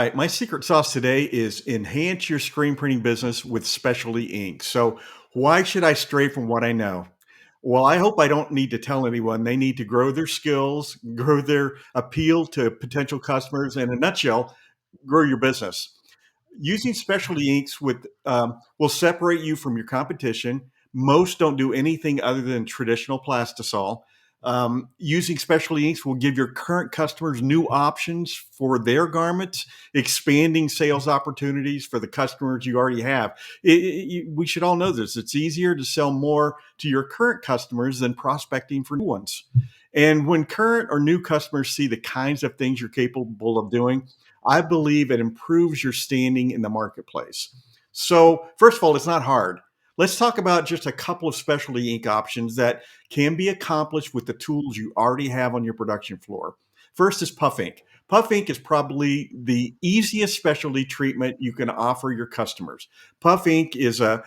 right. My secret sauce today is enhance your screen printing business with specialty ink. So, why should I stray from what I know? Well, I hope I don't need to tell anyone they need to grow their skills, grow their appeal to potential customers. In a nutshell, grow your business. Using specialty inks will separate you from your competition. Most don't do anything other than traditional plastisol. Using specialty inks will give your current customers new options for their garments, expanding sales opportunities for the customers you already have. We should all know this. It's easier to sell more to your current customers than prospecting for new ones. And when current or new customers see the kinds of things you're capable of doing, I believe it improves your standing in the marketplace. So, first of all, it's not hard. Let's talk about just a couple of specialty ink options that can be accomplished with the tools you already have on your production floor. First is puff ink. Puff ink is probably the easiest specialty treatment you can offer your customers. Puff ink is a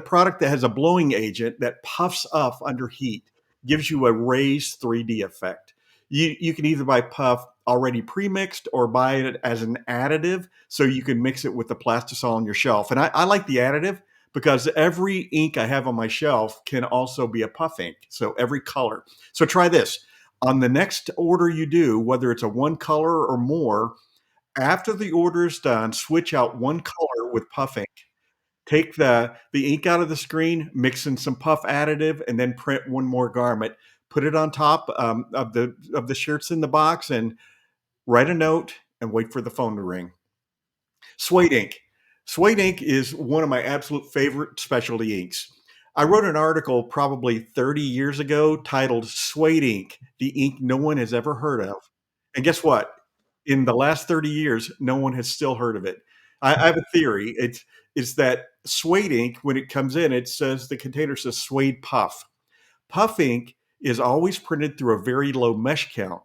product that has a blowing agent that puffs up under heat, gives you a raised 3D effect. You can either buy puff already pre-mixed or buy it as an additive so you can mix it with the plastisol on your shelf. And I like the additive because every ink I have on my shelf can also be a puff ink. So every color. So try this. On the next order you do, whether it's a one color or more, after the order is done, switch out one color with puff ink. Take the ink out of the screen, mix in some puff additive, and then print one more garment. Put it on top of the shirts in the box, and write a note and wait for the phone to ring. Suede ink. Suede ink is one of my absolute favorite specialty inks. I wrote an article probably 30 years ago titled Suede Ink, the ink no one has ever heard of. And guess what? In the last 30 years, no one has still heard of it. I have a theory. It's that suede ink, when it comes in, it says the container says suede puff. Puff ink is always printed through a very low mesh count.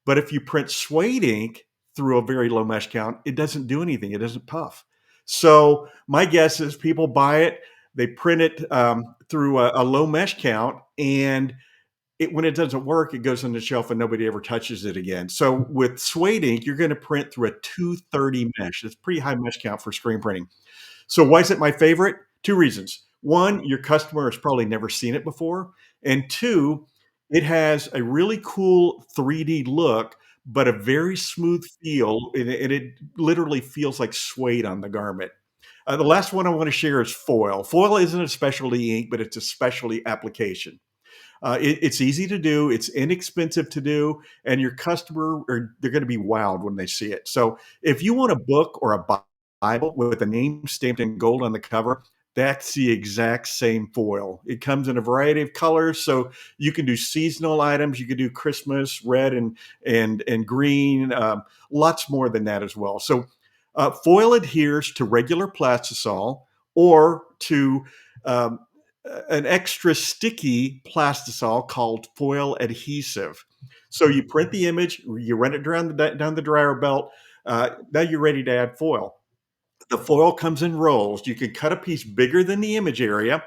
But if you print suede ink through a very low mesh count, it doesn't do anything. It doesn't puff. So my guess is people buy it, they print it through a low mesh count, and when it doesn't work, it goes on the shelf and nobody ever touches it again. So with suede ink, you're going to print through a 230 mesh. It's pretty high mesh count for screen printing. So why is it my favorite? Two reasons. One, your customer has probably never seen it before. And two, it has a really cool 3D look, but a very smooth feel. And it literally feels like suede on the garment. The last one I want to share is foil. Foil isn't a specialty ink, but it's a specialty application. It's easy to do, it's inexpensive to do, and your customer they're going to be wowed when they see it. So if you want a book or a Bible with a name stamped in gold on the cover, that's the exact same foil. It comes in a variety of colors, so you can do seasonal items. You can do Christmas, red and green, lots more than that as well. So foil adheres to regular plastisol or to um, an extra sticky plastisol called foil adhesive. So you print the image, you run it down the dryer belt. Now you're ready to add foil. The foil comes in rolls. You can cut a piece bigger than the image area,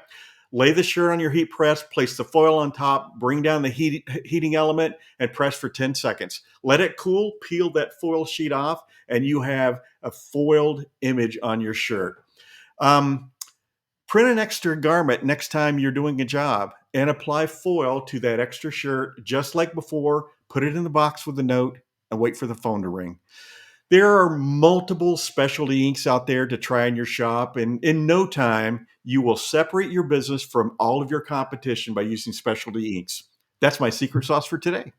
lay the shirt on your heat press, place the foil on top, bring down the heating element, and press for 10 seconds. Let it cool, peel that foil sheet off, and you have a foiled image on your shirt. Um, Print an extra garment next time you're doing a job and apply foil to that extra shirt just like before. Put it in the box with a note and wait for the phone to ring. There are multiple specialty inks out there to try in your shop, and in no time, you will separate your business from all of your competition by using specialty inks. That's my secret sauce for today.